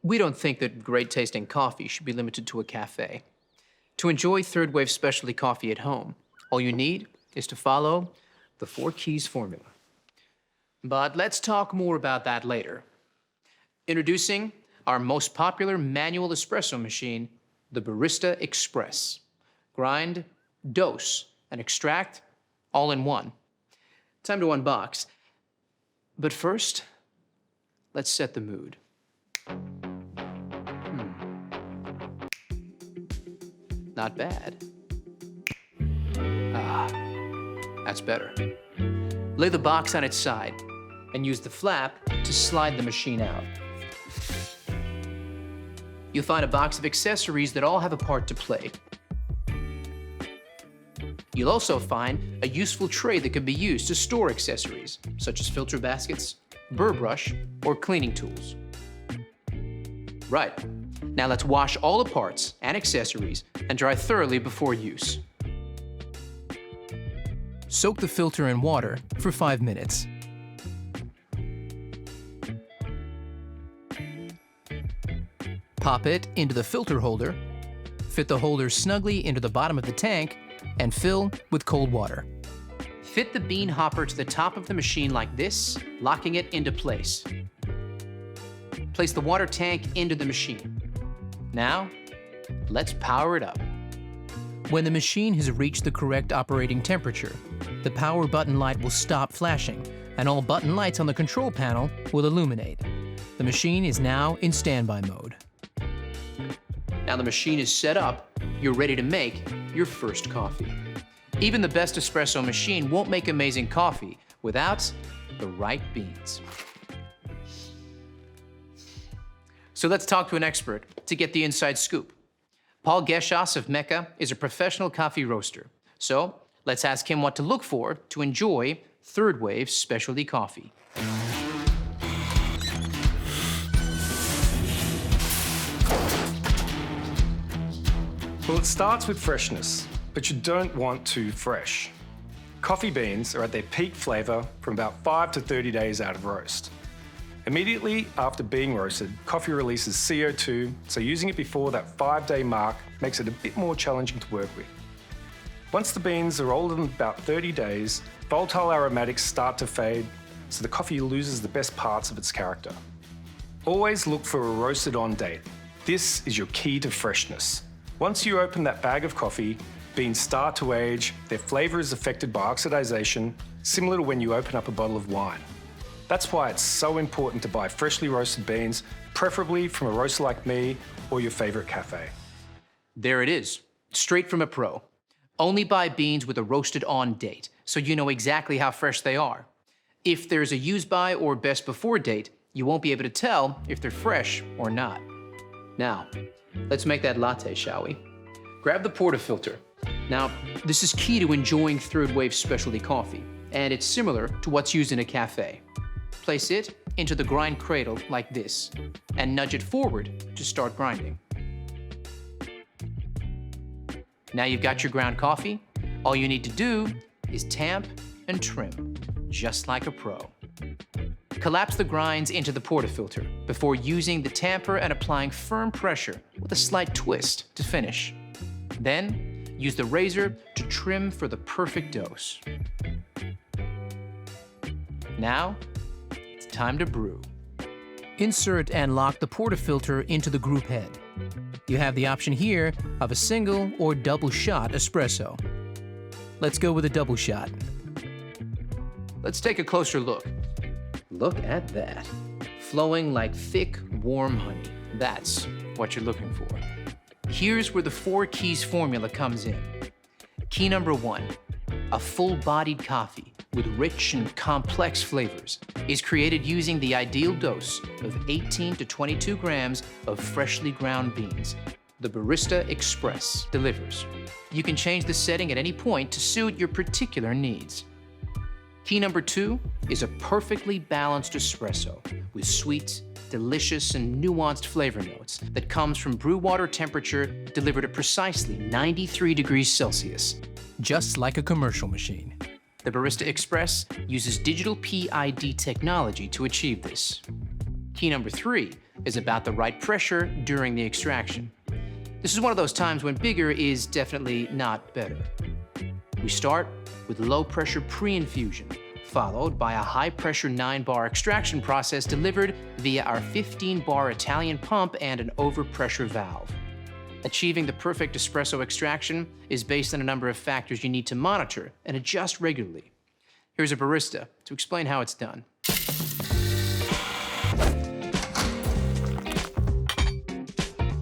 We don't think that great-tasting coffee should be limited to a cafe. To enjoy third-wave specialty coffee at home, all you need is to follow the 4 keys formula. But let's talk more about that later. Introducing our most popular manual espresso machine, the Barista Express. Grind, dose, and extract all in one. Time to unbox. But first, let's set the mood. Not bad. Ah, that's better. Lay the box on its side and use the flap to slide the machine out. You'll find a box of accessories that all have a part to play. You'll also find a useful tray that can be used to store accessories, such as filter baskets, burr brush, or cleaning tools. Right, now let's wash all the parts and accessories and dry thoroughly before use. Soak the filter in water for 5 minutes. Pop it into the filter holder, fit the holder snugly into the bottom of the tank, and fill with cold water. Fit the bean hopper to the top of the machine like this, locking it into place. Place the water tank into the machine. Now, let's power it up. When the machine has reached the correct operating temperature, the power button light will stop flashing, and all button lights on the control panel will illuminate. The machine is now in standby mode. Now the machine is set up, you're ready to make your first coffee. Even the best espresso machine won't make amazing coffee without the right beans. So let's talk to an expert to get the inside scoop. Paul Geschas of Mecca is a professional coffee roaster. So let's ask him what to look for to enjoy third-wave specialty coffee. Well, it starts with freshness, but you don't want too fresh. Coffee beans are at their peak flavour from about 5 to 30 days out of roast. Immediately after being roasted, coffee releases CO2, so using it before that 5-day mark makes it a bit more challenging to work with. Once the beans are older than about 30 days, volatile aromatics start to fade, so the coffee loses the best parts of its character. Always look for a roasted on date. This is your key to freshness. Once you open that bag of coffee, beans start to age, their flavour is affected by oxidation, similar to when you open up a bottle of wine. That's why it's so important to buy freshly roasted beans, preferably from a roaster like me or your favourite cafe. There it is, straight from a pro. Only buy beans with a roasted on date, so you know exactly how fresh they are. If there's a use by or best before date, you won't be able to tell if they're fresh or not. Now, let's make that latte, shall we? Grab the portafilter. Now, this is key to enjoying third-wave specialty coffee, and it's similar to what's used in a cafe. Place it into the grind cradle like this, and nudge it forward to start grinding. Now you've got your ground coffee. All you need to do is tamp and trim, just like a pro. Collapse the grinds into the portafilter before using the tamper and applying firm pressure with a slight twist to finish. Then, use the razor to trim for the perfect dose. Now, it's time to brew. Insert and lock the portafilter into the group head. You have the option here of a single or double shot espresso. Let's go with a double shot. Let's take a closer look. Look at that. Flowing like thick, warm honey. That's what you're looking for. Here's where the 4 keys formula comes in. Key number 1, a full-bodied coffee with rich and complex flavors is created using the ideal dose of 18 to 22 grams of freshly ground beans. The Barista Express delivers. You can change the setting at any point to suit your particular needs. Key number 2 is a perfectly balanced espresso with sweet, delicious, and nuanced flavor notes that comes from brew water temperature delivered at precisely 93 degrees Celsius, just like a commercial machine. The Barista Express uses digital PID technology to achieve this. Key number 3 is about the right pressure during the extraction. This is one of those times when bigger is definitely not better. We start with low-pressure pre-infusion, followed by a high-pressure 9-bar extraction process delivered via our 15-bar Italian pump and an overpressure valve. Achieving the perfect espresso extraction is based on a number of factors you need to monitor and adjust regularly. Here's a barista to explain how it's done.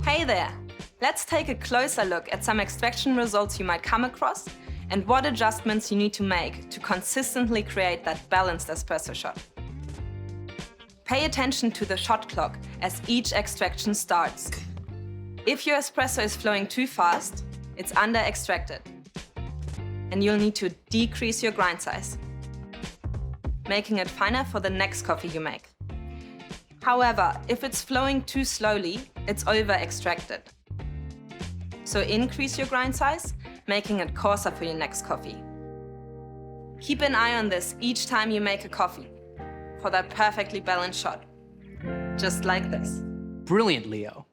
Hey there! Let's take a closer look at some extraction results you might come across and what adjustments you need to make to consistently create that balanced espresso shot. Pay attention to the shot clock as each extraction starts. If your espresso is flowing too fast, it's under-extracted, and you'll need to decrease your grind size, making it finer for the next coffee you make. However, if it's flowing too slowly, it's over-extracted. So increase your grind size, making it coarser for your next coffee. Keep an eye on this each time you make a coffee for that perfectly balanced shot, just like this. Brilliant, Leo.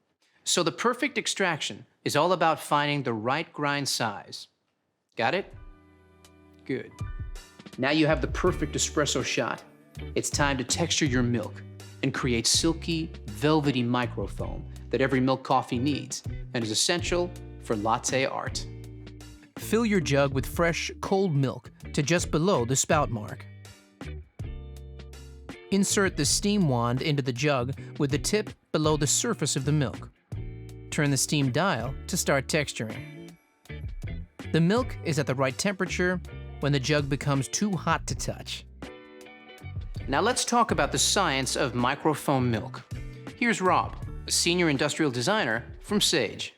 So the perfect extraction is all about finding the right grind size. Got it? Good. Now you have the perfect espresso shot. It's time to texture your milk and create silky, velvety microfoam that every milk coffee needs and is essential for latte art. Fill your jug with fresh, cold milk to just below the spout mark. Insert the steam wand into the jug with the tip below the surface of the milk. Turn the steam dial to start texturing. The milk is at the right temperature when the jug becomes too hot to touch. Now let's talk about the science of microfoam milk. Here's Rob, a senior industrial designer from Sage.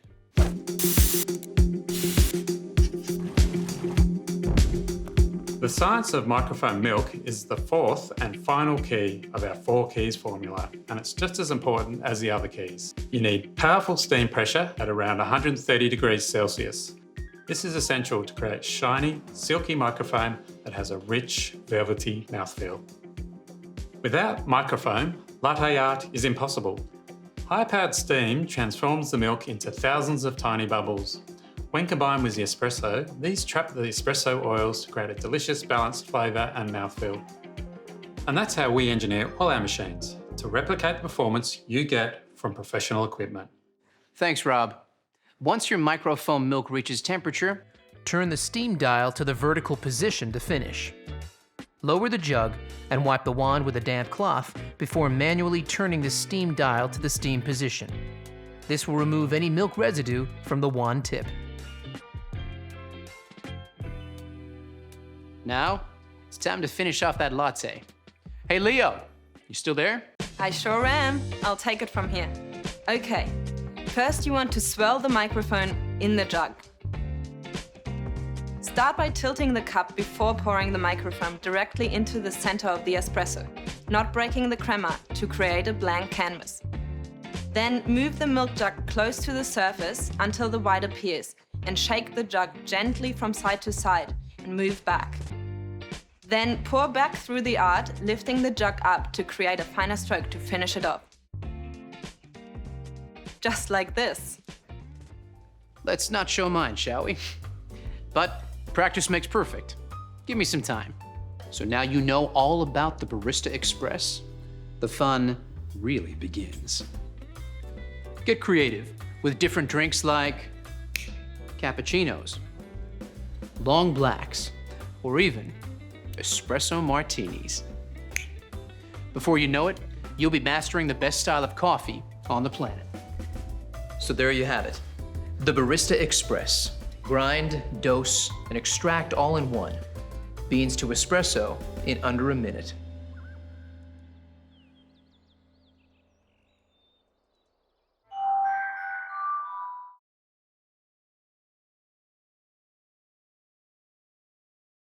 The science of microfoam milk is the fourth and final key of our 4 keys formula, and it's just as important as the other keys. You need powerful steam pressure at around 130 degrees Celsius. This is essential to create shiny, silky microfoam that has a rich, velvety mouthfeel. Without microfoam, latte art is impossible. High-powered steam transforms the milk into thousands of tiny bubbles. When combined with the espresso, these trap the espresso oils to create a delicious balanced flavour and mouthfeel. And that's how we engineer all our machines, to replicate the performance you get from professional equipment. Thanks, Rob. Once your microfoam milk reaches temperature, turn the steam dial to the vertical position to finish. Lower the jug and wipe the wand with a damp cloth before manually turning the steam dial to the steam position. This will remove any milk residue from the wand tip. Now, it's time to finish off that latte. Hey, Leo, you still there? I sure am. I'll take it from here. Okay, first you want to swirl the microphone in the jug. Start by tilting the cup before pouring the microfoam directly into the center of the espresso, not breaking the crema to create a blank canvas. Then move the milk jug close to the surface until the white appears and shake the jug gently from side to side and move back. Then pour back through the art, lifting the jug up to create a finer stroke to finish it off. Just like this. Let's not show mine, shall we? But practice makes perfect. Give me some time. So now you know all about the Barista Express. The fun really begins. Get creative with different drinks like cappuccinos, long blacks, or even espresso martinis. Before you know it, you'll be mastering the best style of coffee on the planet. So there you have it, the Barista Express. Grind, dose, and extract all in one. Beans to espresso in under a minute.